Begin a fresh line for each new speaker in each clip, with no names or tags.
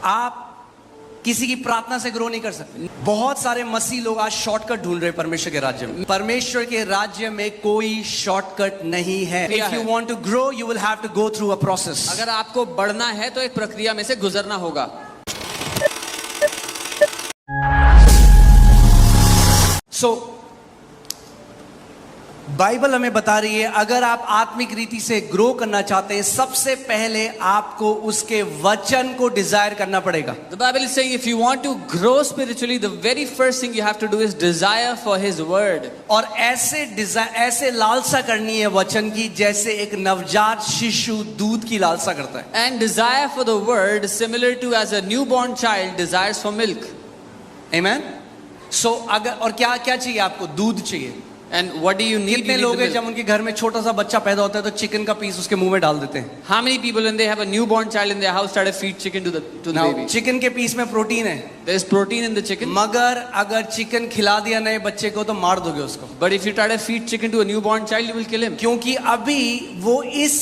आप किसी की प्रार्थना से ग्रो नहीं कर सकते। बहुत सारे मसीह लोग आज शॉर्टकट ढूंढ रहे हैं परमेश्वर के राज्य में। परमेश्वर के राज्य में कोई शॉर्टकट नहीं है। If you want to grow, you will have to go through a process.
अगर आपको बढ़ना है तो एक प्रक्रिया में से गुजरना होगा।
So, बाइबल हमें बता रही है अगर आप आत्मिक रीति से ग्रो करना चाहते हैं, सबसे पहले आपको उसके वचन को डिजायर करना पड़ेगा।
The Bible is saying if you want to grow spiritually, the very first thing you have to do is desire for His word.
और ऐसे लालसा करनी है वचन की जैसे एक नवजात शिशु दूध की लालसा करता है।
And desire for the word similar to as a newborn child desires for milk.
Amen. So अगर और क्या क्या चाहिए आपको? दूध चाहिए।
And what do you need?
कितने लोग हैं जब उनके घर में छोटा सा बच्चा पैदा होता है तो चिकन का पीस उसके मुंह में डाल देते हैं?
How many people when they have a newborn child in their house try to feed chicken to the baby?
Chicken के पीस में प्रोटीन है।
There is protein in the chicken.
मगर अगर चिकन खिला दिया नए बच्चे को तो मार दोगे उसको।
But if you try to feed chicken to a newborn child, you will kill him.
क्योंकि अभी वो इस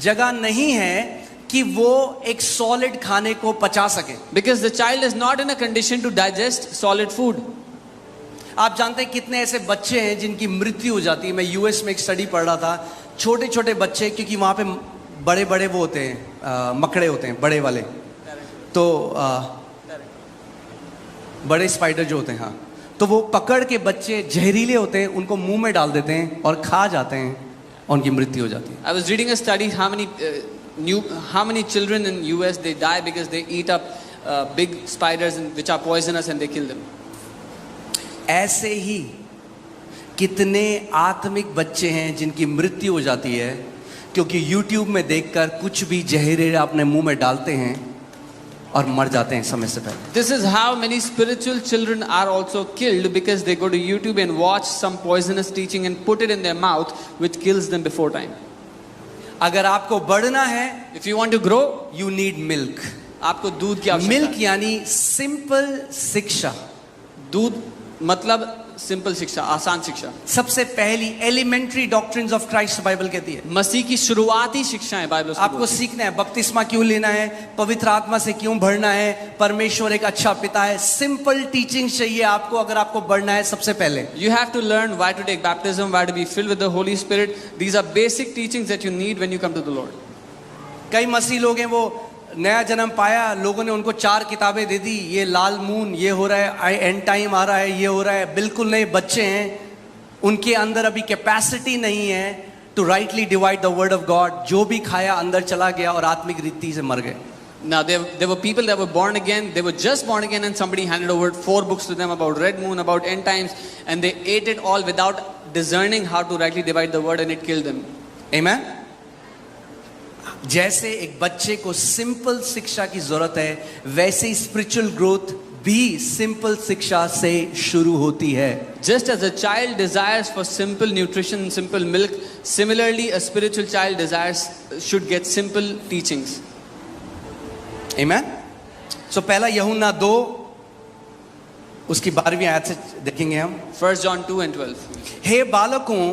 जगह नहीं है कि वो एक सॉलिड खाने को पचा सके।
Because the child is not in a condition to digest solid food.
आप जानते हैं कितने ऐसे बच्चे हैं जिनकी मृत्यु हो जाती है। मैं यूएस में एक स्टडी पढ़ रहा था, छोटे छोटे बच्चे, क्योंकि वहाँ पे बड़े बड़े वो होते हैं, मकड़े होते हैं बड़े वाले, तो बड़े स्पाइडर जो होते हैं, हाँ, तो वो पकड़ के बच्चे जहरीले होते हैं, उनको मुंह में डाल देते हैं और खा जाते हैं और उनकी मृत्यु हो जाती है।
I was reading a study how many children in US they die because they eat up big spiders which are poisonous and they kill them.
ऐसे ही कितने आत्मिक बच्चे हैं जिनकी मृत्यु हो जाती है क्योंकि YouTube में देखकर कुछ भी जहरीला अपने मुंह में डालते हैं और मर जाते हैं समय से पहले।
This is how many spiritual children are also killed because they go to YouTube and watch some poisonous teaching and put it in their mouth which kills them before time.
अगर आपको बढ़ना है,
if you want to grow,
you need milk.
आपको दूध की आवश्यकता है।
Milk यानी सिंपल शिक्षा।
दूध मतलब सिंपल शिक्षा, आसान शिक्षा।
सबसे पहली elementary doctrines of Christ Bible कहती है।
मसीह की शुरुआती शिक्षाएं बाइबल
आपको सीखना है, बपतिस्मा क्यों लेना है, पवित्र आत्मा से क्यों भरना है, परमेश्वर एक अच्छा पिता है। सिंपल टीचिंग चाहिए आपको अगर आपको बढ़ना है। सबसे पहले
you have to learn why to take baptism, why to be filled with the Holy Spirit. These are basic teachings that you need when you come to the Lord.
कई मसीह लोग हैं, वो नया जन्म पाया, लोगों ने उनको 4 किताबें दे दी, ये लाल मून, ये हो रहा है, एंड टाइम आ रहा है, ये हो रहा है। बिल्कुल नहीं, बच्चे हैं, उनके अंदर अभी कैपेसिटी नहीं है to rightly divide the word of God. जो भी खाया अंदर चला गया और आत्मिक रीति से मर गए।
Now there were people that were born again, they were just born again and somebody handed over 4 books to them about red moon, about end times, and they ate it all without discerning how to rightly divide the word and it killed them.
Amen. जैसे एक बच्चे को simple शिक्षा की जरूरत है, वैसे ही spiritual growth भी सिंपल शिक्षा से शुरू होती है।
Just as a child desires for simple nutrition, simple milk, similarly a spiritual child should get simple teachings.
Amen. So पहला यूहन्ना 2 उसकी 12वीं आयत से देखेंगे हम।
1 John 2 and 12.
हे बालकों,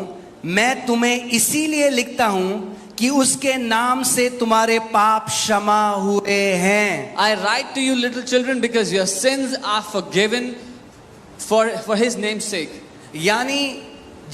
मैं तुम्हें इसीलिए लिखता हूं कि उसके नाम से तुम्हारे पाप क्षमा हुए हैं।
I write to you little children because your sins are forgiven for his name's sake.
यानी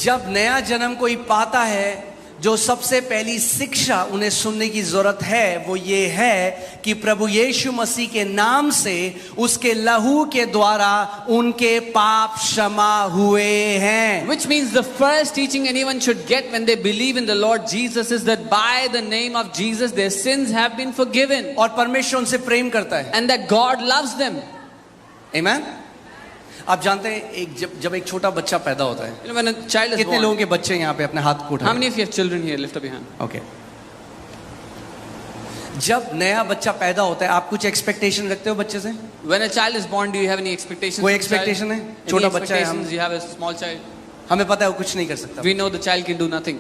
जब नया जन्म कोई पाता है, जो सबसे पहली शिक्षा उन्हें सुनने की जरूरत है वो ये है कि प्रभु यीशु मसीह के नाम से, उसके लहू के द्वारा उनके पाप क्षमा हुए हैं।
Which means the first teaching anyone should get when they believe in the Lord Jesus is that by the name of Jesus their sins have been forgiven.
और परमेश्वर उनसे प्रेम करता है।
And that God loves them.
Amen. आप जानते हैं जब एक छोटा बच्चा पैदा होता है,
You know, when a child is
कितने
born,
लोगों के बच्चे यहाँ पे अपने हाथ को उठाएं?
how many of you have children here? Lift up your hand.
Okay. जब नया बच्चा पैदा होता है, आप कुछ एक्सपेक्टेशन रखते हो बच्चे से?
When a child is born, do you have any expectations?
कोई
from the child?
expectation है?
Any
छोटा बच्चा है हम।
expectations? You have a small child.
हमें पता है वो कुछ नहीं कर सकता।
We know the child can do nothing.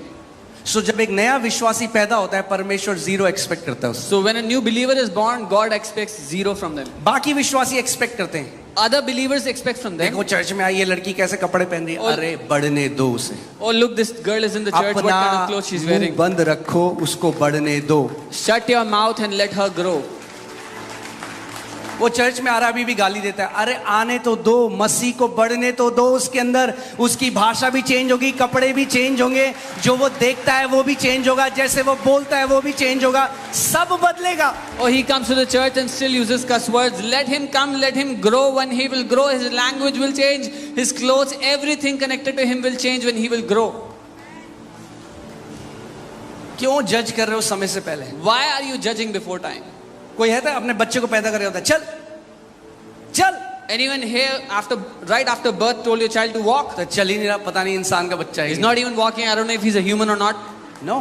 सो जब एक नया विश्वासी पैदा होता है, परमेश्वर 0 एक्सपेक्ट करता है उससे।
So when a new believer is born, God expects 0 from them.
बाकी विश्वासी एक्सपेक्ट करते हैं।
Other believers expect from them.
देखो चर्च में आई, ये लड़की कैसे कपड़े पहन रही है, अरे बढ़ने दो उसे।
Oh, look, this girl is in the church. What kind of clothes she's
अपना मुंह
wearing?
बंद रखो, उसको बढ़ने दो।
Shut your mouth and let her grow.
वो चर्च में आ रहा, अभी भी गाली देता है। अरे आने तो दो, मसीह को बढ़ने तो दो, उसके अंदर उसकी भाषा भी चेंज होगी, कपड़े भी चेंज होंगे, जो वो देखता है वो भी चेंज होगा, जैसे वो बोलता है वो भी चेंज होगा, सब बदलेगा।
Or he comes to the church and still uses cuss words. Let him come, let him grow. When he will grow, his language will change, his clothes, everything connected to him will change when he will grow.
क्यों जज कर रहे हो समय से पहले?
Why are you judging before time?
कोई है तो अपने बच्चे को पैदा कर रहा होता है, चल चल,
Anyone here right after birth told your child to walk?
तो चल ही नहीं रहा, पता नहीं इंसान का बच्चा है।
He's not even walking. I don't know if he's a human or not.
No,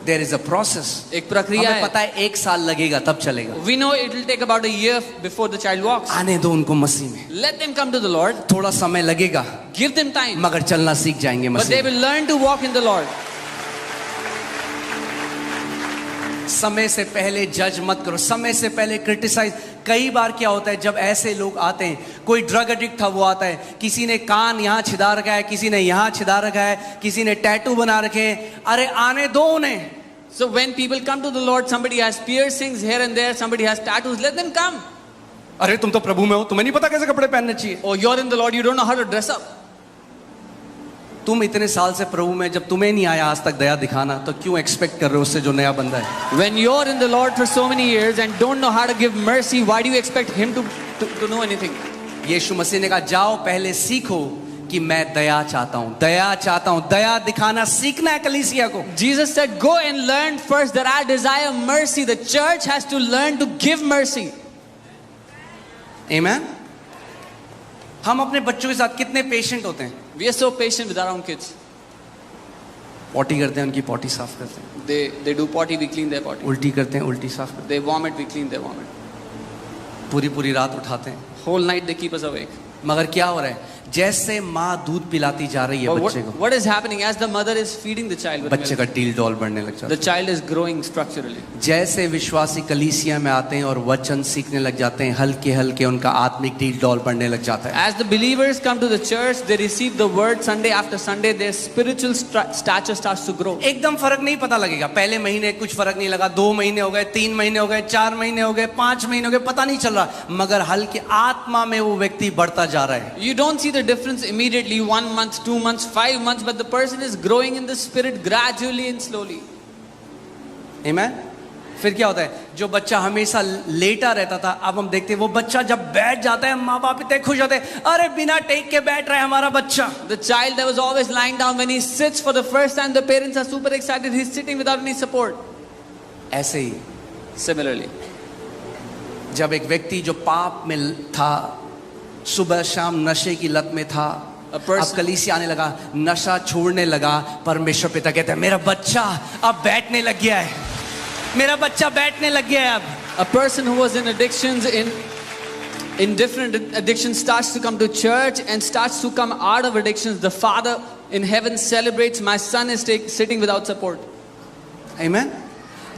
there is a process.
एक प्रक्रिया
हमें
है।
पता है 1 साल लगेगा तब चलेगा।
We know it will take about a year before the child walks.
आने दो उनको मसीह में,
Let them come to the Lord.
थोड़ा समय लगेगा,
Give them time.
मगर चलना सीख जाएंगे
But they
मसीह में।
will learn to walk in the Lord.
समय से पहले जज मत करो, समय से पहले क्रिटिसाइज। कई बार क्या होता है, जब ऐसे लोग आते हैं, कोई ड्रग एडिक्ट था वो आता है, किसी ने कान यहाँ छिदा रखा है, किसी ने यहाँ छिदा रखा है, किसी ने टैटू बना रखे हैं, अरे आने दो उन्हें।
So when people come to the Lord, somebody has piercings here and there, somebody has tattoos, let them come.
अरे तुम तो प्रभु में हो, तुम्हें नहीं पता कैसे कपड़े पहनने चाहिए।
Oh, you're in the Lord, you don't know how to dress up.
तुम इतने साल से प्रभु में, जब तुम्हें नहीं आया आज तक दया दिखाना, तो क्यों एक्सपेक्ट कर रहे हो उससे जो नया बंदा है?
When you're in the Lord for so many years and don't know how to give mercy, why do you expect him to know anything?
यीशु मसीह ने कहा, जाओ पहले सीखो कि मैं दया चाहता हूं, दया चाहता हूं, दया दिखाना सीखना है कलीसिया को।
Jesus said, go and learn first that I desire mercy. The church has to learn to give mercy.
आमीन। हम अपने बच्चों के साथ कितने पेशेंट होते हैं।
We are so patient with our own kids.
Potty करते हैं, उनकी पॉटी साफ करते हैं,
They do potty, we clean their potty.
उल्टी करते हैं, उल्टी साफ करते
They vomit, we clean their vomit.
हैं, पूरी पूरी रात उठाते हैं।
Whole night they keep us awake.
मगर क्या हो रहा है, जैसे माँ दूध पिलाती जा रही है
But
बच्चे को,
what is happening as the mother is feeding the child with
बच्चे
milk,
का टील डॉल बढ़ने लग जाता
the child is growing structurally.
है। जैसे विश्वासी कलीसिया में आते हैं और वचन सीखने लग जाते हैं, हल्के हल्के उनका आत्मिक टील डॉल बढ़ने लग जाता है।
As the believers come to the church, they receive the word Sunday after Sunday, their spiritual stature starts to grow.
एकदम फर्क नहीं पता लगेगा, पहले महीने कुछ फर्क नहीं लगा, 2 महीने हो गए, 3 महीने हो गए, 4 महीने हो गए, 5 महीने हो गए, पता नहीं चल रहा, मगर हल्के आत्मा में वो व्यक्ति बढ़ता जा रहा है।
You don't see the difference immediately, 1 month, 2 months, 5 months, but the person is growing in the spirit gradually and slowly.
आमीन। फिर क्या होता है, जो बच्चा हमेशा लेटा रहता था, अब हम देखते हैं वो बच्चा जब बैठ जाता है, माँ बाप इतने खुश होते हैं, अरे बिना टेक के बैठ रहा है हमारा बच्चा।
The child that was always lying down, when he sits for the first time, the parents are super excited, he's sitting without any support.
ऐसे ही
Similarly,
जब एक व्यक्ति जो पाप में था, सुबह शाम नशे की लत में था, अब कलीसिया आने लगा, नशा छोड़ने लगा, परमेश्वर पिता कहते हैं मेरा बच्चा अब बैठने लग गया है, मेरा बच्चा बैठने लग गया है अब।
a person who was in addictions, in different addictions, starts to come to church and starts to come out of addictions. The Father in heaven celebrates, my son is sitting without support.
आमीन।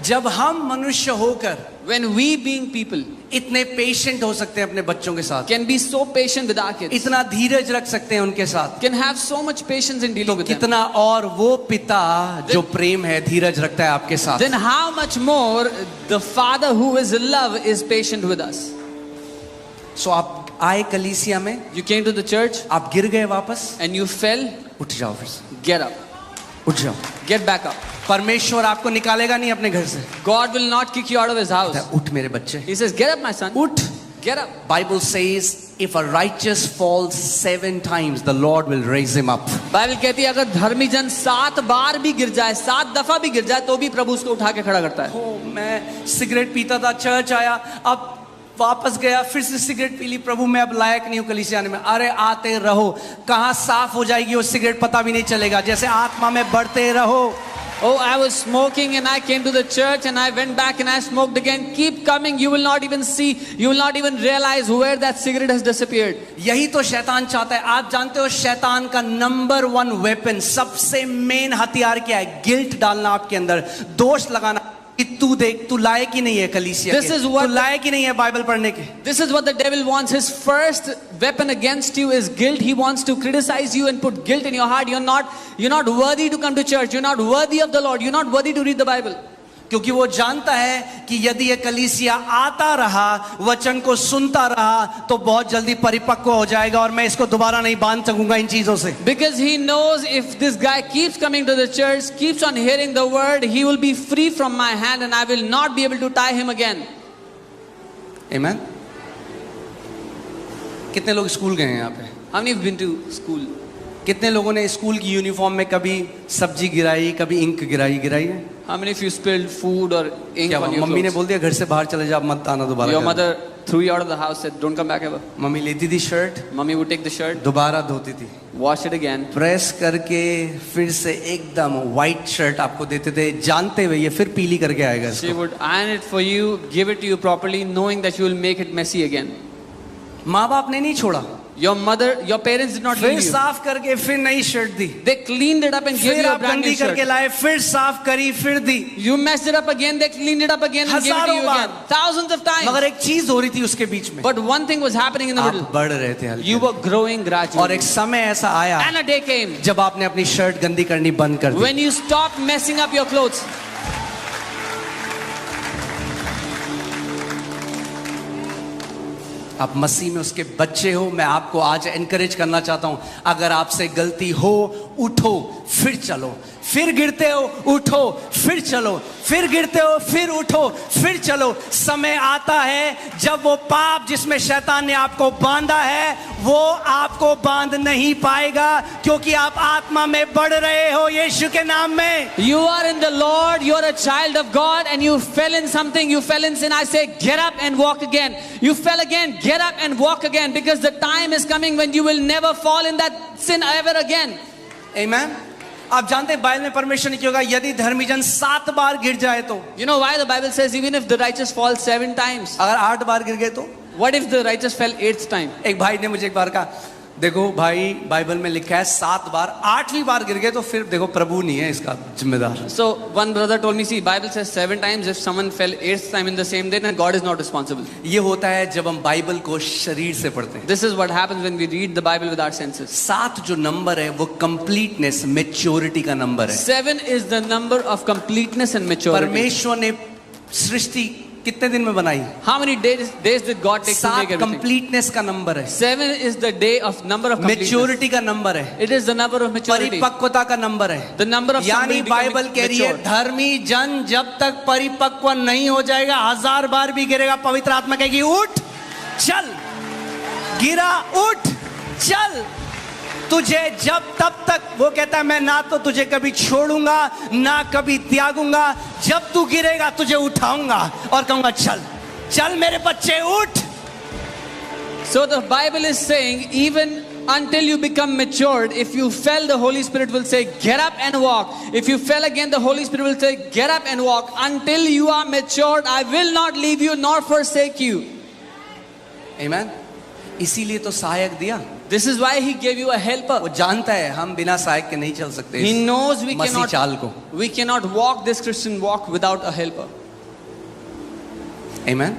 जब हम मनुष्य होकर
When we being people
इतने patient हो सकते हैं अपने बच्चों के साथ,
can be so patient with our kids,
इतना धीरज रख सकते हैं उनके साथ,
can have so much patience in
तो
dealing with them,
कितना और वो पिता जो प्रेम है, धीरज रखता है आपके साथ।
then how much more the Father who is love is patient with us.
सो आप आए कलीसिया में,
You came to the church
आप गिर गए वापस,
and you fell,
उठ जाओ, फिर से
get up,
उठ जाओ।
get back up.
परमेश्वर आपको निकालेगा नहीं अपने घर से,
God will not kick you out of his house.
उठ मेरे बच्चे,
He says, get up my son,
उठ।
get up.
Bible says if a righteous falls 7 times the Lord will raise him up.
Bible कहती है अगर धर्मी जन 7 बार भी गिर जाए, 7 दफा भी गिर जाए, तो भी प्रभु उसको उठा के खड़ा करता है।
ओ, मैं सिगरेट पीता था, चर्च आया, अब वापस गया, फिर से सिगरेट पी ली, प्रभु मैं अब लायक नहीं हूं कलीसिया आने में। अरे आते रहो, कहां साफ हो जाएगी वो सिगरेट पता भी नहीं चलेगा, जैसे आत्मा में बढ़ते रहो।
Oh, I was smoking and I came to the church and I went back and I smoked again. Keep coming, you will not even see, you will not even realize where that cigarette has disappeared.
यही तो शैतान चाहता है। आप जानते हो शैतान का नंबर 1 वेपन, सबसे मेन हथियार क्या है? गिल्ट डालना आपके अंदर, दोष लगाना कि तू देख, तू लायक ही नहीं है कलीसिया के, तू लायक ही नहीं है बाइबल पढ़ने के।
This is what the devil wants. His first weapon against you is guilt. He wants to criticize you and put guilt in your heart. You're not worthy to come to church. You're not worthy of the Lord. You're not worthy to read the Bible.
क्योंकि वो जानता है कि यदि ये कलीसिया आता रहा, वचन को सुनता रहा, तो बहुत जल्दी परिपक्व हो जाएगा और मैं इसको दोबारा नहीं बांध सकूंगा इन चीजों से.
Because he knows if this guy keeps coming to the church, keeps on hearing the word, he will be free from my hand and I will not be able to tie him again.
Amen. कितने लोग school गए हैं यहाँ पे?
How many have been to school?
कितने लोगों ने school की यूनिफॉर्म में कभी सब्जी गिराई, कभी इंक गिराई है?
How many of you spilled food or ink
क्या
on your
मम्मी ने
clothes?
बोल दिया घर से बाहर चले जा, अब मत आना दोबारा.
Your mother threw you out of the house, said don't come back ever.
Mummy लेती थी shirt,
Mummy would take the shirt,
दोबारा धोती थी,
wash it again,
प्रेस करके फिर से एकदम व्हाइट शर्ट आपको देते थे, जानते हुए ये फिर पीली करके आएगा
she
इसको.
would iron it for you, give it to you properly, knowing that you will make it messy again.
माँ बाप ने नहीं छोड़ा,
Your parents did not
फिर
leave you.
साफ करके फिर नई shirt the,
They cleaned it up and gave
फिर
you a
आप
brand new
गंदी करके
shirt.
लाए, फिर साफ करी, फिर दी.
You messed it up again, they cleaned it up again and gave it to
हजारों
you
bar.
again. Thousands of times.
मगर एक चीज हो रही थी उसके बीच में,
But one thing was happening in the middle.
आप बढ़ रहे थे हल्के.
You were growing
और
gradually.
एक समय ऐसा आया
And a day came
जब आपने अपनी शर्ट गंदी करनी बंद कर दी.
when you stopped messing up your clothes.
आप मसीह में उसके बच्चे हो. मैं आपको आज एनकरेज करना चाहता हूं, अगर आपसे गलती हो, उठो फिर चलो. फिर गिरते हो, उठो फिर चलो. फिर गिरते हो, फिर उठो फिर चलो. समय आता है जब वो पाप जिसमें शैतान ने आपको बांधा है, वो आपको बांध नहीं पाएगा, क्योंकि आप आत्मा में बढ़ रहे हो यीशु के नाम में.
You are in the Lord, you are a child of God and you fell in something, you fell in sin. I say get up and walk again. You fell again, get up and walk again, because the time is coming when you will never fall in that sin ever again.
Amen. आप जानते हैं Bible में परमेश्वर ने क्या होगा, यदि धर्मी जन 7 बार गिर जाए तो,
You know why the Bible says even if the righteous fall 7 times?
अगर 8 बार गिर गए तो.
What if the righteous fell 8th time?
एक भाई ने मुझे एक बार कहा, देखो भाई बाइबल में लिखा है 7 बार, 8वीं बार गिर गए तो फिर देखो प्रभु नहीं है इसका जिम्मेदार.
So one brother told me, see, Bible says 7 times. If someone fell 8th time in the same day, then God is not responsible.
ये होता है जब हम बाइबल को शरीर से पढ़ते हैं.
This is what happens when we read the Bible with our senses.
7 जो नंबर है वो कंप्लीटनेस, मैच्योरिटी का नंबर है.
7 is the number of completeness and maturity.
परमेश्वर ने सृष्टि कितने दिन में बनाई?
How many days did God take to
7
make everything?
Completeness का नंबर है,
7 is the day of number of completeness.
Maturity का नंबर है,
It is the number of maturity.
परिपक्वता का नंबर है.
The number of
यानी
somebody
बाइबल
becoming
कह रही है
mature.
धर्मी जन जब तक परिपक्व नहीं हो जाएगा, 1000 बार भी गिरेगा, पवित्र आत्मा कहेगी उठ चल, गिरा उठ चल. तुझे जब तब तक वो कहता है मैं ना तो तुझे कभी छोड़ूंगा ना कभी त्यागूंगा, जब तू गिरेगा तुझे उठाऊंगा और कहूंगा चल चल मेरे बच्चे उठ.
So the Bible is saying even until you become matured, if you fell, the Holy Spirit will say get up and walk. If you fell again, the Holy Spirit will say get up and walk. Until you are matured, I will not leave you nor forsake you.
Amen. इसीलिए तो सहायक दिया.
This is why he gave you a helper.
वो जानता है हम बिना सहायक के नहीं चल सकते.
He knows we
मसीह चाल को.
cannot walk this Christian walk without a helper.
Amen.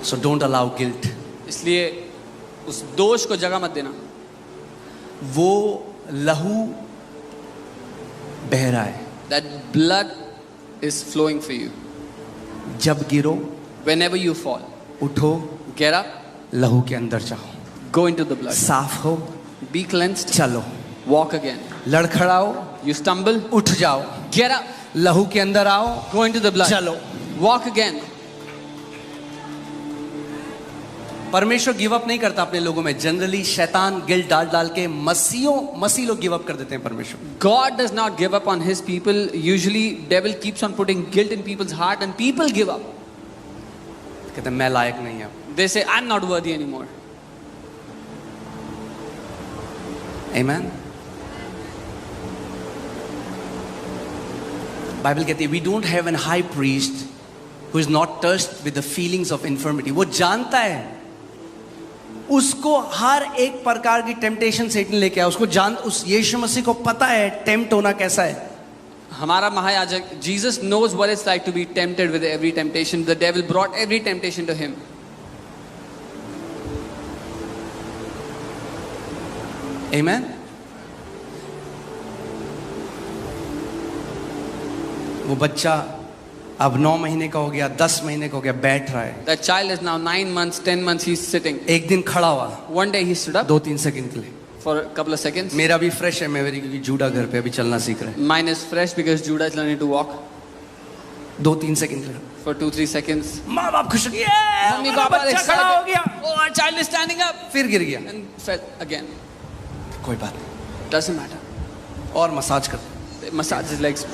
So don't allow guilt.
इसलिए उस दोष को जगह मत देना.
वो लहू बह रहा है.
That blood is flowing for you.
जब गिरो,
Whenever you fall,
उठो,
get up,
लहू के अंदर जाओ,
go into the blood.
साफ हो,
Be cleansed,
चलो,
walk again.
लड़खड़ाओ,
You stumble,
उठ जाओ,
get up,
लहू के अंदर आओ,
go into the blood.
चलो.
Walk again.
परमेश्वर गिव अप नहीं करता अपने लोगों में. जनरली शैतान गिल्ट डाल डाल के मसीह लोग गिव अप कर देते हैं. परमेश्वर
God does not give up on his people. Usually devil keeps on putting guilt in people's heart and people give up.
कहते हैं मैं लायक नहीं हूं.
They say I'm not worthy anymore.
Amen. Bible कहती है we don't have an high priest who is not touched with the feelings of infirmity. वो जानता है, उसको हर एक प्रकार की टेम्पटेशन सेटन लेके आया. उसको उस यीशु मसीह को पता है टेम्प्ट होना कैसा है.
हमारा महायाजक Jesus knows what it's like to be tempted with every temptation. The devil brought every temptation to him.
Amen. वो बच्चा अब 9 महीने का हो गया, 10 महीने का हो गया, बैठ रहा है।
That child is now 9 months, 10 months, he's sitting.
एक दिन खड़ा हुआ,
One day he stood up
2-3 second के लिए।
for a couple of seconds.
मेरा भी फ्रेश है, मेरी क्योंकि जूडा घर पे अभी चलना सीख रहा है।
Mine is fresh because Judah is learning to walk
2-3 second के लिए
for 2-3 seconds.
माँ बाप खुश हो गए,
Mummy,
हमारा
Papa are
बच्चा खड़ा हो
excited.
गया,
Oh, our child is standing up
फिर गिर गया,
and fell again.
कोई बात नहीं,
Doesn't matter.
और मसाज कर।
They massage his legs.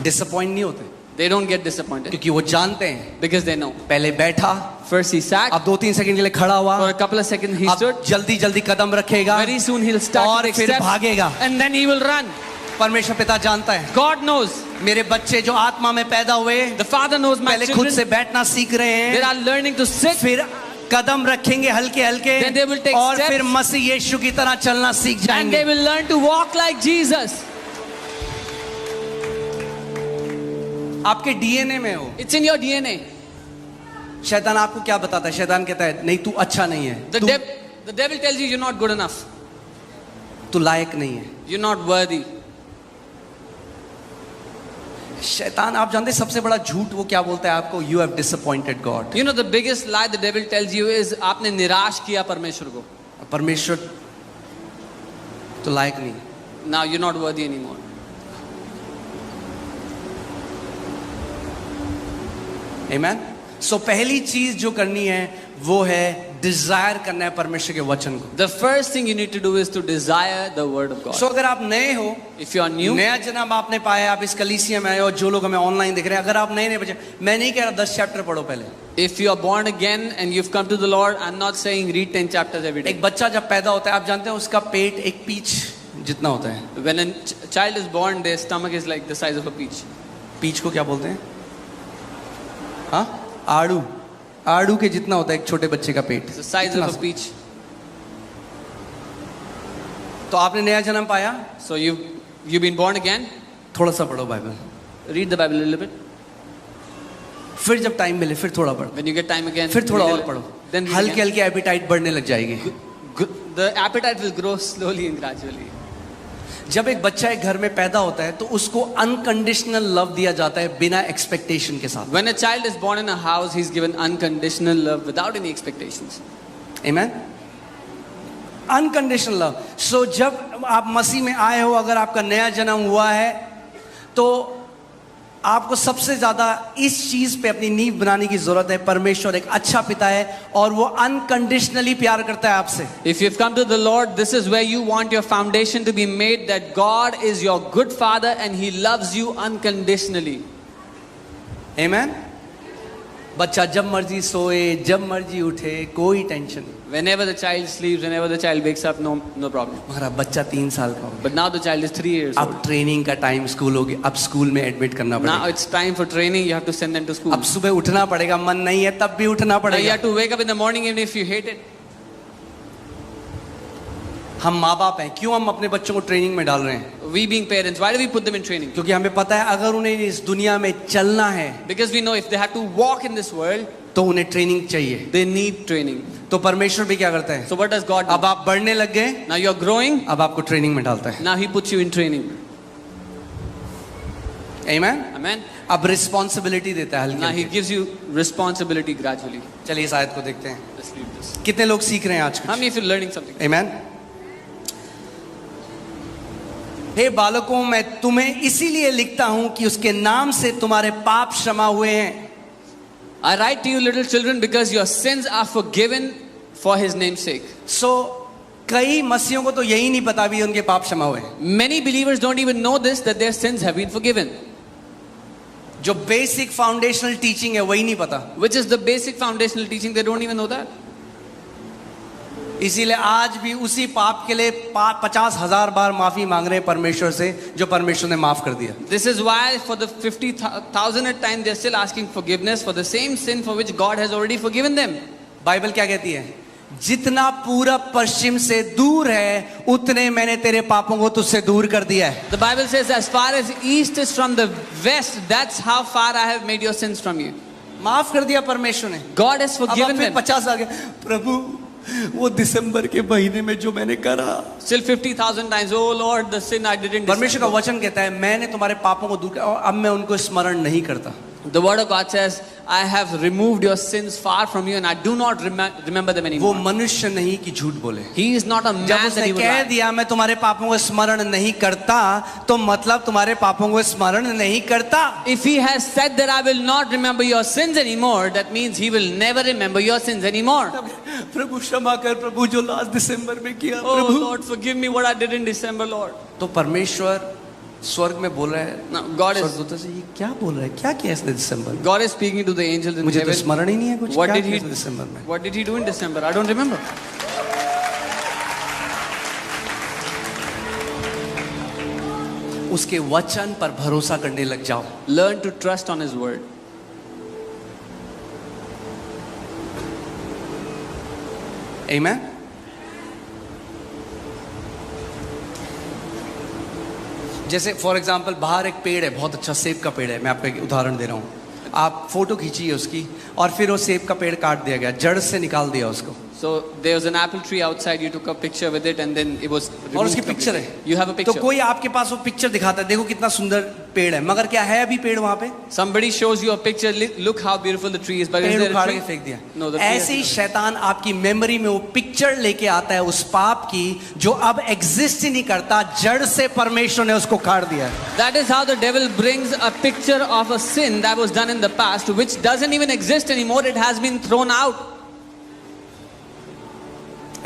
Disappoint नहीं होते
They don't get disappointed
क्योंकि वो जानते हैं
because they know.
पहले बैठा,
First he sat,
अब 2-3 सेकंड के लिए खड़ा हुआ,
for a couple of seconds he stood.
अब जल्दी जल्दी कदम रखेगा,
Very soon he'll start to
और
take
फिर
steps
भागेगा।
and then he will run.
परमेश्वर पिता जानता है
God knows.
मेरे बच्चे जो आत्मा में पैदा हुए
The Father knows my
पहले खुद
children.
से बैठना सीख रहे
They
हैं,
are learning to sit.
फिर कदम रखेंगे हल्के हल्के,
Then they will take
और
steps.
फिर मसीह यीशु की तरह चलना सीख
And they
जाएंगे।
will learn to walk like Jesus.
आपके डीएनए में हो।
It's in your DNA.
शैतान आपको क्या बताता है? शैतान कहता है नहीं, तू अच्छा नहीं है,
The devil tells you you're not good enough.
तू लायक नहीं है।
You're not worthy.
शैतान आप जानते हैं सबसे बड़ा झूठ वो क्या बोलता है आपको? You have disappointed God.
You know the biggest lie the devil tells you is आपने निराश किया परमेश्वर को.
परमेश्वर तो लायक नहीं।
Now you're not worthy anymore.
आमेन। सो पहली चीज जो करनी है वो है डिजायर करना है परमेश्वर के वचन को।
The first thing you need to do is to desire the word of God.
सो अगर आप नए हो,
If you are new,
नया जन्म आपने पाया, आप इस कलीसिया में आए हो, जो लोग हमें ऑनलाइन देख रहे हैं, अगर आप नए बच्चे, मैं नहीं कह रहा 10 चैप्टर पढ़ो पहले।
if you are born again and you've come to the Lord, I'm not saying read 10 chapters every day.
एक बच्चा जब पैदा होता है, आप जानते हैं उसका पेट एक पीच जितना होता है।
When a child is born, their stomach is like the size of a peach.
Peach को क्या बोलते हैं? हाँ, आड़ू। आड़ू के जितना होता है एक छोटे बच्चे का पेट।
It's the size
इतना
of a peach.
तो आपने नया जन्म पाया,
So you've been born again.
थोड़ा सा पढ़ो Bible,
Read the Bible a little bit.
फिर जब टाइम मिले फिर थोड़ा पढ़ो,
When you get time again,
फिर थोड़ा
read a
और
little.
पढ़ो,
Then read
हल्के
again.
हल्के एपिटाइट बढ़ने लग जाएगी।
The appetite will grow slowly and gradually.
जब एक बच्चा एक घर में पैदा होता है तो उसको अनकंडीशनल लव दिया जाता है बिना एक्सपेक्टेशन के साथ।
When a child is born in a house, he's given unconditional love without any expectations.
Amen. Unconditional love. So जब आप मसीह में आए हो, अगर आपका नया जन्म हुआ है तो आपको सबसे ज्यादा इस चीज पे अपनी नींव बनाने की जरूरत है। परमेश्वर एक अच्छा पिता है और वो अनकंडीशनली प्यार करता है आपसे।
If you've come to the Lord, this is where you want your foundation to be made, that God is your good father and he loves you unconditionally.
आमेन। बच्चा जब मर्जी सोए, जब मर्जी उठे, कोई टेंशन नहीं।
Whenever the child sleeps, whenever the child wakes up, no problem.
हमारा बच्चा 3 साल का हो गया,
But now the child is 3 years
अब
old.
ट्रेनिंग का टाइम स्कूल हो गया, अब स्कूल में एडमिट करना
Now
पड़ेगा।
it's time for training, you have to send them to school.
अब सुबह उठना पड़ेगा, मन नहीं है तब भी उठना
Now you
पड़ेगा।
have to wake up in the morning even if you hate it.
हम माँ बाप हैं, क्यों हम अपने बच्चों को ट्रेनिंग में डाल रहे हैं?
We being parents, why do we put them in training?
क्योंकि हमें पता है अगर उन्हें इस दुनिया में चलना है
Because we know if they have to walk in this world,
तो उन्हें ट्रेनिंग चाहिए।
they need training.
तो परमेश्वर भी क्या करता है?
So what does God do?
अब आप बढ़ने लग गए,
Now you're growing,
अब आपको ट्रेनिंग में डालता है।
now he puts you in training.
Amen.
Amen?
अब रिस्पॉन्सिबिलिटी देता है
Now he
हल्की।
gives you responsibility gradually.
चलिए इस आयत को देखते हैं,
Let's read this.
कितने लोग सीख रहे हैं आज?
How many of you are learning something?
आमेन। हे बालकों, मैं तुम्हें इसीलिए लिखता हूं कि उसके नाम से तुम्हारे पाप क्षमा हुए हैं।
I write to you little children because your sins are forgiven for his name's sake.
सो कई मसीहों को तो यही नहीं पता भी उनके पाप क्षमा हुए हैं।
Many believers don't even know this, that their sins have been forgiven.
जो बेसिक फाउंडेशनल टीचिंग है वही नहीं पता।
Which is the basic foundational teaching, they don't even know that.
इसीलिए आज भी उसी पाप के लिए 50,000 बार माफी मांग रहे हैं परमेश्वर से, जो परमेश्वर ने माफ कर दिया।
This is why for the 50,000th time they're still asking forgiveness for the same sin for which God has already forgiven them.
Bible क्या कहती है? जितना पूरब पश्चिम से दूर है उतने मैंने तेरे पापों को तुझसे दूर कर दिया है।
The Bible says as far as east is from the west, that's how far I have made your sins from you.
माफ कर दिया परमेश्वर ने।
God has
अब
forgiven
फिर
them.
50 आ गए, प्रभु वो दिसंबर के महीने में जो मैंने करा।
Still 50,000 times, oh Lord, the sin I did in
परमेश्वर का
December.
वचन कहता है मैंने तुम्हारे पापों को दूर किया और अब मैं उनको स्मरण नहीं करता।
The word of God says, I have removed your sins far from you and I do not remember them
वो
anymore.
मनुष्य नहीं कि झूठ बोले।
He is not a man
जब
that
उसने
he would
कह
lie.
दिया मैं तुम्हारे पापों को स्मरण नहीं करता तो मतलब तुम्हारे पापों को स्मरण नहीं करता।
If he has said that I will not remember your sins anymore, that means he will never remember your sins anymore.
प्रभु क्षमा कर प्रभु जो लास्ट दिसंबर में किया
Oh
Prabhu.
Lord, forgive me what I did in December, Lord.
तो परमेश्वर स्वर्ग में बोल रहा है,
Now, God is
स्वर्गदूतों से ये क्या बोल रहा है, क्या किया इसने दिसंबर में?
God is speaking to the angels in
मुझे तो
heaven.
स्मरण ही नहीं है कुछ।
What
क्या
did
किया
he
इसने दिसंबर में?
What did he do in December? I don't remember.
उसके वचन पर भरोसा करने लग जाओ।
Learn to trust on his word.
आमेन। जैसे फॉर एग्जाम्पल बाहर एक पेड़ है, बहुत अच्छा सेब का पेड़ है, मैं आपको एक उदाहरण दे रहा हूँ। आप फोटो खींचिए उसकी और फिर वो सेब का पेड़ काट दिया गया, जड़ से निकाल दिया उसको।
So there was an apple tree outside. You took a picture with it, and then it was removed.
और उसकी पिक्चर है।
You have a
तो
picture.
कोई आपके पास वो पिक्चर दिखाता है, देखो कितना सुंदर पेड़ है, मगर क्या है अभी पेड़ वहां पे?
Somebody shows you a picture. Look how beautiful the tree is, but is
पेड़
there a
उखाड़
tree?
के फेंक दिया।
No, the tree has
ऐसे ही
no.
शैतान आपकी मेमोरी में वो पिक्चर लेके आता है उस पाप की जो अब एग्जिस्ट ही नहीं करता, जड़ से परमेश्वर ने उसको काट दिया है।
That is how the devil brings a picture of a sin that was done in the past, which doesn't even exist anymore. It has been thrown out.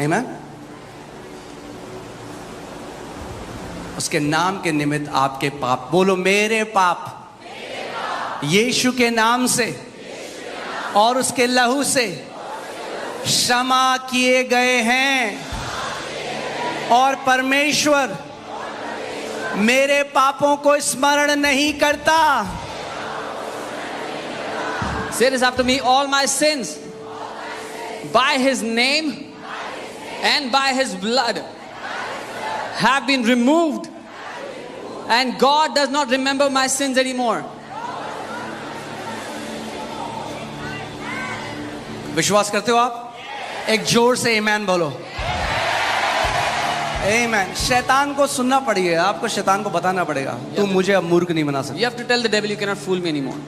आमेन। उसके नाम के निमित्त आपके पाप, बोलो मेरे पाप यीशु के नाम से और उसके लहू से क्षमा किए गए हैं और परमेश्वर मेरे पापों को स्मरण नहीं करता।
Say this after me. All my sins, by his name and by his blood, have been removed, and God does not remember my sins anymore.
विश्वास करते हो आप? एक जोर से आमेन बोलो। आमेन। शैतान को सुनना पड़ेगा, आपको शैतान को बताना पड़ेगा, तुम मुझे अब मूर्ख नहीं बना सकते।
You have to tell the devil, you cannot fool me anymore.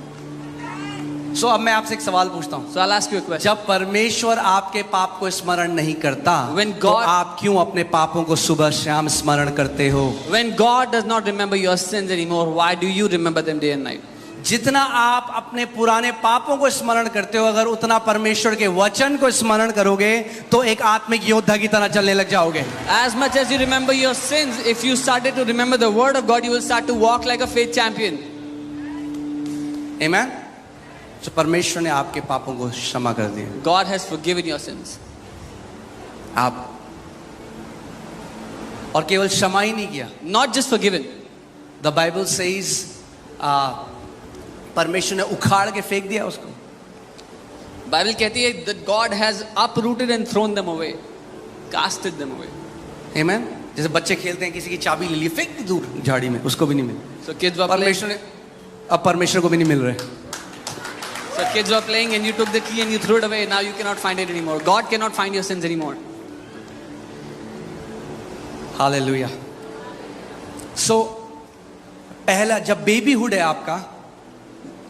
सो अब मैं आपसे एक सवाल पूछता हूँ।
So I'll ask you a question.
जब परमेश्वर आपके पाप को स्मरण नहीं करता,
When
तो
God-
आप क्यों अपने पापों को सुबह शाम स्मरण करते हो?
When God does not remember your sins anymore, why do you remember them day and night?
जितना आप अपने पुराने पापों को स्मरण करते हो, अगर उतना परमेश्वर के वचन को स्मरण करोगे तो एक आत्मिक योद्धा की तरह चलने लग जाओगे।
As much as you remember your sins, if you started to remember the word of God, you will start to walk like a faith champion.
आमेन। तो परमेश्वर ने आपके पापों को क्षमा कर दिया।
God has forgiven your sins.
आप और केवल क्षमा ही नहीं किया,
Not just forgiven.
The Bible says परमेश्वर ने उखाड़ के फेंक दिया उसको।
Bible कहती है that God has uprooted and thrown them away, casted them away.
आमेन। जैसे बच्चे खेलते हैं, किसी की चाबी ले ली फेंक दी दूर झाड़ी में, उसको भी नहीं मिली।
So kids were playing.
परमेश्वर ने, अब परमेश्वर को भी नहीं मिल रहे।
So kids were playing and you took the key and you threw it away. Now you cannot find it anymore. God cannot find your sins anymore.
Hallelujah. So पहला जब बेबीहुड है आपका,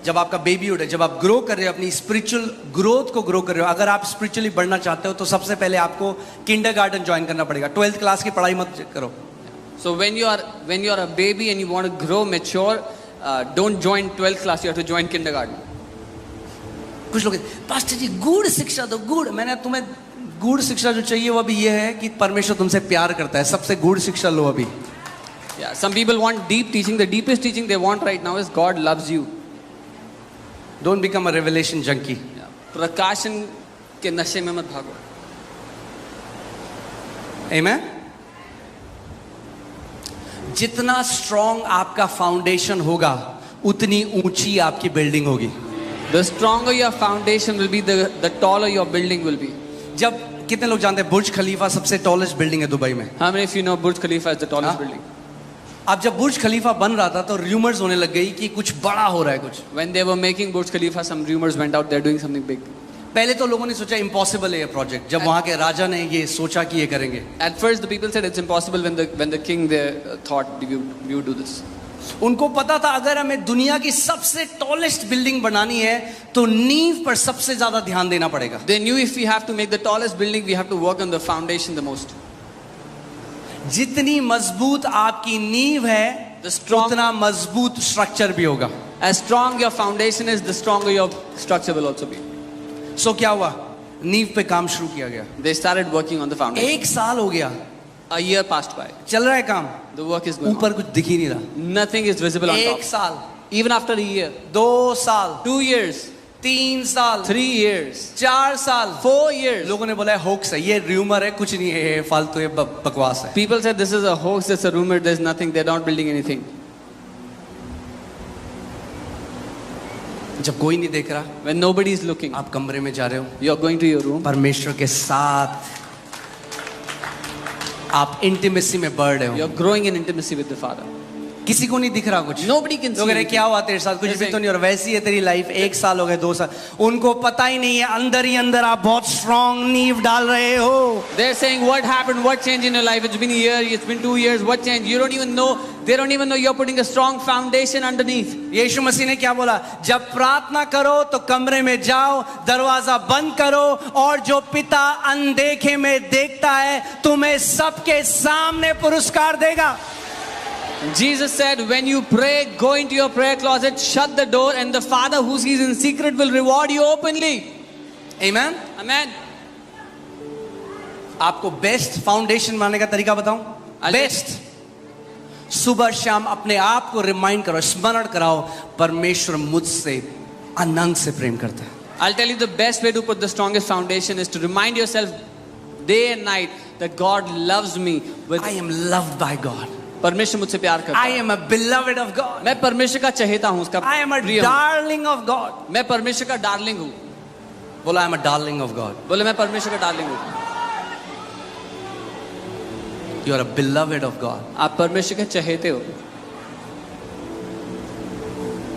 जब आपका बेबीहुड है, जब आप ग्रो कर रहे हो, अपनी स्पिरिचुअल ग्रोथ को ग्रो कर रहे हो, अगर आप स्पिरिचुअली बढ़ना चाहते हो तो सबसे पहले आपको किंडरगार्टन ज्वाइन करना पड़ेगा। 12th क्लास की पढ़ाई मत करो।
So when you are a baby and you want to grow mature, don't join 12th class. You have to join kindergarten.
कुछ लोग पास्टर जी गूढ़ शिक्षा दो, गूढ़। मैंने तुम्हें गूढ़ शिक्षा जो चाहिए वो अभी ये है कि परमेश्वर तुमसे प्यार करता है, सबसे गूढ़ शिक्षा लो अभी।
Yeah, some people want deep teaching. The deepest teaching they want right now is God loves you.
Don't become a revelation junkie.
प्रकाशन के नशे में मत भागो।
आमेन। जितना स्ट्रॉन्ग आपका फाउंडेशन होगा उतनी ऊंची आपकी बिल्डिंग होगी।
The stronger your foundation will be, the taller your building will be.
जब कितने लोग जानते हैं बुर्ज खलीफा सबसे टॉलेस्ट बिल्डिंग है दुबई में?
How many of you know Burj Khalifa is the tallest
हाँ?
building?
अब जब बुर्ज खलीफा बन रहा था तो रूमर्स होने लग गई कि कुछ बड़ा हो रहा है कुछ।
When they were making Burj Khalifa, some rumors went out they're doing something big.
पहले तो लोगों ने सोचा इम्पॉसिबल है ये प्रोजेक्ट, जब वहां के राजा ने ये सोचा कि ये करेंगे।
At first, the people said it's impossible when the king there thought we would do this.
उनको पता था अगर हमें दुनिया की सबसे टॉलेस्ट बिल्डिंग बनानी है तो नींव पर सबसे ज्यादा ध्यान देना पड़ेगा।
They knew if we have to make the tallest building, we have to work on the foundation the most.
जितनी मजबूत आपकी नींव है, उतना मजबूत स्ट्रक्चर भी होगा।
As strong your foundation is, the stronger your structure will also be.
सो क्या हुआ? नींव पे काम शुरू किया गया।
They started working on the foundation.
1 साल हो गया,
A year passed by.
चल रहा है काम,
The work is going
ऊपर
on.
कुछ दिख ही नहीं रहा।
Nothing is visible on
1
top.
साल,
Even after a year,
2 साल,
2 years,
3 साल,
3 years,
4 साल,
4 years.
लोगों ने बोला है होक्स है, ये र्यूमर है, कुछ नहीं है, ये फालतू है, बकवास है।
People said this is a hoax, it's a rumor, there's nothing, they're not building anything.
जब कोई नहीं देख रहा,
When nobody is looking,
आप कमरे में जा रहे हो,
you're going to your room.
परमेश्वर के साथ आप इंटीमेसी में बढ़ रहे हो।
You're growing in intimacy with the Father.
किसी को नहीं दिख रहा कुछ।
Nobody can see
लोग कह रहे
anything.
क्या हुआ तेरे साथ, कुछ भी तो नहीं हो रहा, वैसी है तेरी लाइफ, 1 साल हो गए, 2 साल, उनको पता ही नहीं है अंदर ही अंदर आप बहुत स्ट्रॉन्ग नींव डाल रहे हो।
They're saying what happened, what changed in your life? It's been a year, it's been 2 years, what changed? You don't even know, they don't even know you're putting a strong foundation underneath.
यीशु मसीह ने क्या बोला? जब प्रार्थना करो तो कमरे में जाओ, दरवाजा बंद करो, और जो पिता अनदेखे में देखता है तुम्हें सबके सामने पुरस्कार देगा।
Jesus said, when you pray, go into your prayer closet, shut the door, and the Father who sees in secret will reward you openly.
Amen?
Amen.
आपको बेस्ट फाउंडेशन बनाने का तरीका बताऊं? बेस्ट, सुबह शाम अपने आप को रिमाइंड करो, स्मरण कराओ, परमेश्वर मुझसे अनंत से प्रेम करता है।
I'll tell you the best way to put the strongest foundation is to remind yourself day and night that God loves me with.
I am loved by God.
परमेश्वर मुझसे प्यार करता
I
है।
am a beloved of God.
मैं परमेश्वर का चहेता हूँ, उसका
I am a
प्रिय हूँ।
darling of God.
मैं परमेश्वर का डार्लिंग हूँ।
बोला I am a darling of God.
बोले मैं परमेश्वर का डार्लिंग हूँ।
You are a beloved of God.
आप परमेश्वर के चहेते हो।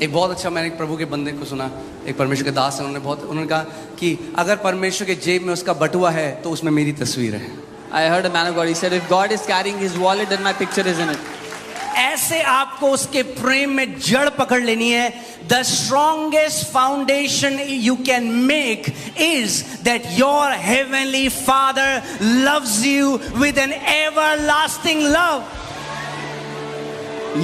एक बहुत अच्छा, मैंने एक प्रभु के बंदे को सुना, एक परमेश्वर के दास है, उन्होंने कहा कि अगर परमेश्वर के जेब में उसका बटुआ है तो उसमें मेरी तस्वीर है।
I heard a man of God. He said, if God is carrying his wallet, then my picture is in it.
ऐसे आपको उसके प्रेम में जड़ पकड़ लेनी है। The strongest foundation you can make is that your heavenly Father loves you with an everlasting love.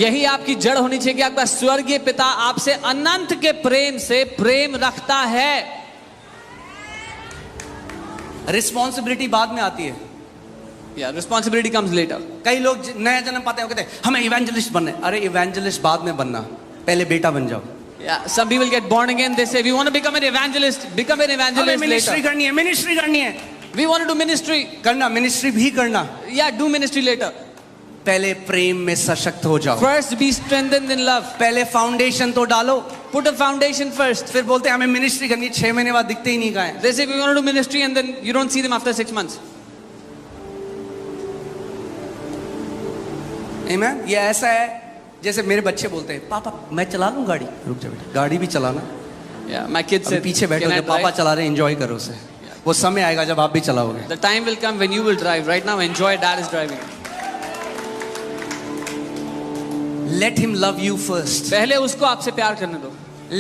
यही आपकी जड़ होनी चाहिए कि आपका स्वर्गीय पिता आपसे अनंत के प्रेम से प्रेम रखता है।
रिस्पॉन्सिबिलिटी बाद में आती है।
Yeah, responsibility comes later.
कई लोग नया जन्म पाते हैं, कहते हैं हमें इवेंजलिस्ट बनना है। अरे इवेंजलिस्ट बाद में बनना, पहले बेटा बन जाओ।
Yeah, some people get born again. They say we want to become an evangelist. Become an evangelist
ministry
later.
करनी है, मिनिस्ट्री करनी है,
We want to do ministry.
करना, मिनिस्ट्री भी करना।
Yeah, do ministry later.
पहले प्रेम में सशक्त हो जाओ।
First, be strengthened in love.
पहले फाउंडेशन तो डालो।
Put a foundation first.
फिर बोलते हैं हमें मिनिस्ट्री करनी है, 6 महीने बाद दिखते ही नहीं कहाँ हैं।
They say we want to do ministry and then you don't see them after 6 months.
Amen? ये ऐसा है जैसे मेरे बच्चे बोलते हैं पापा मैं चला लूं गाड़ी, रुक जा बेटा, गाड़ी भी चलाना।
Yeah, my kids
अभी
said,
पीछे बैठो,
"Can I
जब पापा
drive?"
चला रहे एंजॉय करो उसे। वो समय आएगा जब आप भी चलाओगे।
The time will come when you will drive. Right now, enjoy. Dad is driving.
Let him love you first.
पहले उसको आपसे प्यार करने दो।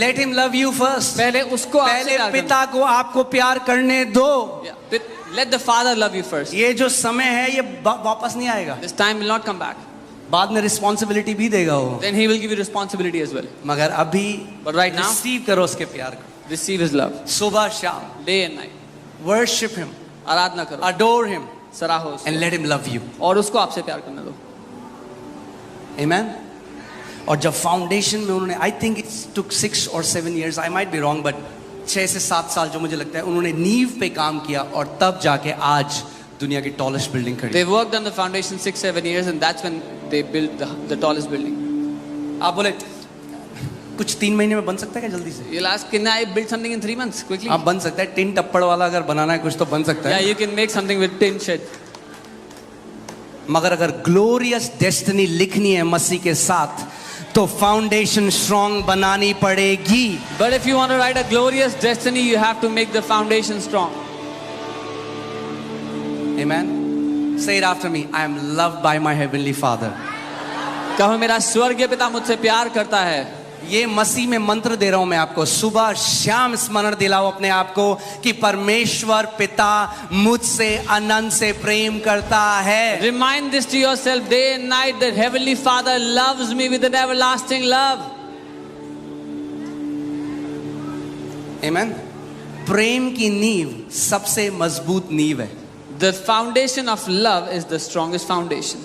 Let him love you first.
पहले उसको आपसे
पहले
प्यार करने
पिता को आपको प्यार करने दो।
दो। Yeah. Let the Father love you first.
ये जो समय है ये वापस नहीं आएगा।
This time will not come back.
बाद में रिस्पॉन्सिबिलिटी भी देगा वो,
Then He will give you responsibility as well.
मगर अभी
But right now,
रिसीव करो उसके प्यार को।
receive His love.
सुबह शाम
Day and night.
Worship him,
आराधना करो,
अडोर हिम,
सराहो उसको,
and let him love you.
और उसको आपसे प्यार करने दो।
Amen? और जब फाउंडेशन में उन्होंने, I think it's took 6 or 7 years, I might be wrong, but 6 से 7 साल जो मुझे लगता है उन्होंने नींव पे काम किया, और तब जाके आज दुनिया की टॉलेस्ट बिल्डिंग खड़ी।
They worked on the foundation 6-7 years, and that's when they built the tallest building.
आप बोले कुछ 3 महीने में बन सकता है क्या जल्दी से?
You'll ask, can I build something in 3 months quickly?
आप बन सकता है, टिन टप्पड़ वाला अगर बनाना है कुछ तो बन सकता
Yeah,
है।
you can make something with tin shed.
मगर अगर ग्लोरियस डेस्टिनी लिखनी है मसीह के साथ, तो फाउंडेशन स्ट्रांग बनानी पड़ेगी.
But if you want to write a glorious destiny, you have to make the foundation strong.
Amen. Say it after me. I am loved by my heavenly Father.
कहो मेरा स्वर्गीय पिता मुझसे प्यार करता है.
ये मसीह में मंत्र दे रहा हूं मैं आपको. सुबह शाम स्मरण दिलाओ अपने आप को कि परमेश्वर पिता मुझसे अनंत से प्रेम करता है.
Remind this to yourself day and night that Heavenly Father loves me with an everlasting love.
Amen. प्रेम की नींव सबसे मजबूत नींव है.
The foundation of love is the strongest foundation.